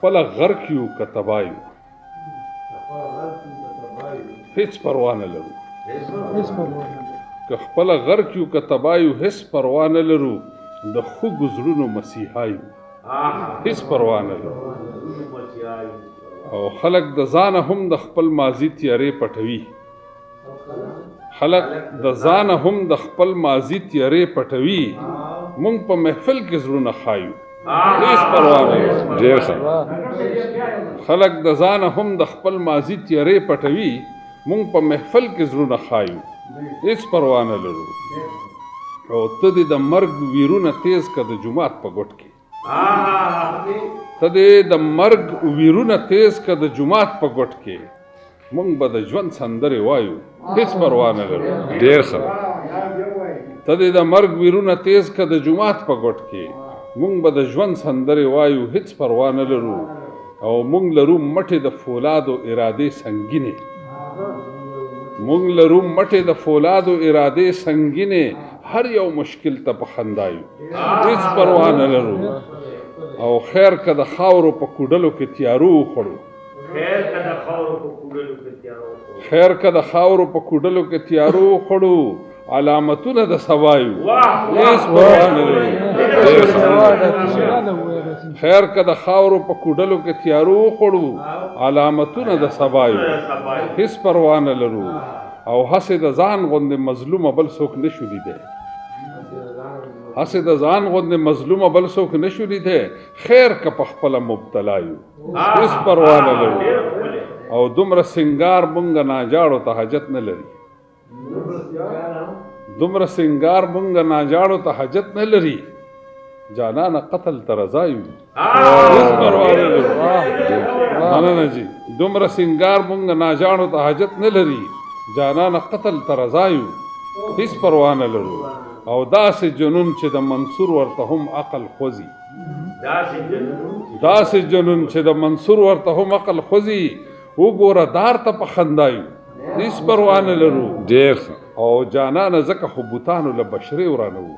خپله غر کیو که تبایو هیڅ پروا نه لرو که خپله غر کیو که تبایو هیڅ پروا نه لرو د خوږو زړونو مسیحایو هیڅ پروا نه لرو او خلک د ځانه هم د خپل ماضي تیارې پټوي خلک د ځانه هم د خپل ماضي تیارې پټوي مونږ په محفل کې زړونه خایو هیڅ پروا نه لرو ډېر ښه خلک د ځانه هم د خپل ماضي تیارې پټوي مونږ په محفل کې زړونه خایو هیڅ پروا نه لرو او ته دې د مرګ ویرونه تیز که د جومات په ګوټ کې ته دې د مرګ ویرونه تیز که د جومات په ګوټ کې مونږ به د ژوند سندرې وایو هیڅ پروا نه لرو ډېر ښه ته دې د مرګ ویرونه تیز که د جومات په ګوټ کې مونږ به د ژوند سندرې وایو هیڅ پروا نه لرو او مونږ لرو مټې د فولادو ارادې سنګینې مونږ لرو مټې د فولادو ارادې سنګینې هر یو مشکل ته په خندایو هیڅ پروا نه لرو او خیر که د خاورو په کوډلو کې تیارو وخوړو خیر که د خاورو په کوډلو کې تیارو وخوړو علامتونه د سوایو هیڅ پروا نه لرو خیر که د خاورو په کوډلو کې تیارو وخوړو علامتونه د سوایو هیڅ پروا نه لرو او هسې د ځان غوندې مظلومه بل څوک نشو لیدی هسې د ځان غوندې مظلومه بل څوک نشو لیدی خیر که په خپله مبتلا یو هیڅ پروا نه لرو او دومره سنګار مونږه ناجاړو ته حاجت نه لري دومره سنګار مونږه ناجاړو ته حاجت نه لري جانانه قتل ته رضا یو هیڅ پروا نه لرو مننه جي دومره سنګار مونږه ناجاړو ته حاجت نه لري جانانه قتل ته رضا یو هیڅ پروا نه لرو او داسې جنون چې د منصور ورته هم عقل خوځي داسې جنون چې د منصور ورته هم عقل خوځي وګوره دار ته په خندایو هیڅ پروا نه لرو ډېر او جانانه ځکه خو بوتانو له بشرې ورانوو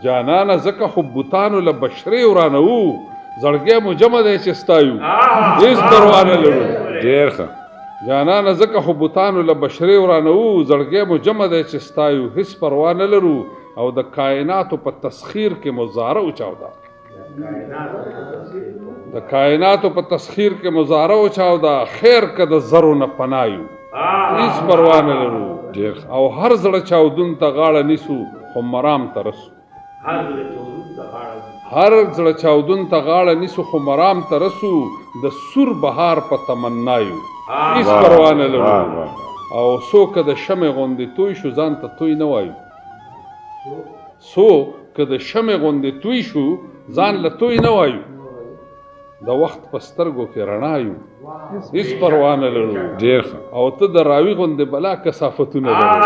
جانانه ځکه خو بوتانو له بشرې ورانوو زړګی مو جمع دی چې ستایو هیڅ پروا نه لرو ډېر ښه جانانه ځکه خو بوتانو له بشرې ورانوو زړګی مو جمع دی چې ستایو هیڅ پروا نه لرو او د کائناتو په تسخیر کې مو زاره وچاوده د کائناتو په تسخیر کې مو زاره وچاوده خیر که د زرو نه پنایو هیڅ پروا نه لرو او هر زړه چاودون ته غاړه نیسو خو مرام ته رسو هر زړه چاودون ته غاړه نیسو خو مرام ته رسو د سور بهار په تمنایو هیڅ پروا نه لرو او څو که د شمع غوندې توی شو ځان ته توی نه وایو څو که د شمع غوندې توی شو ځان له توی نه وایو د وخت په سترګو کې رڼا یو هیڅ پروا نه لرو او ته د راوي غوندې بلا کثافتونه لرې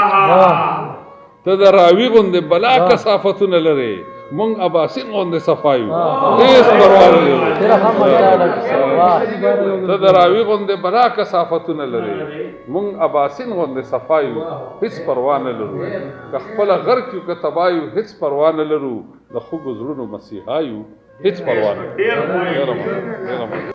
ته د راوي غوندې بلا کثافتونه لرې مونږ اباسین غوندې صفایو هیڅ پروا نه لرو ته د راوي غوندې بلا کثافتونه لرې مونږ اباسین غوندې صفایو هیڅ پروا نه لرو که خپله غر کیو که تبایو هیڅ پروا نه لرو د خوږو زړونو مسیحایو هیڅ پروا نه لرو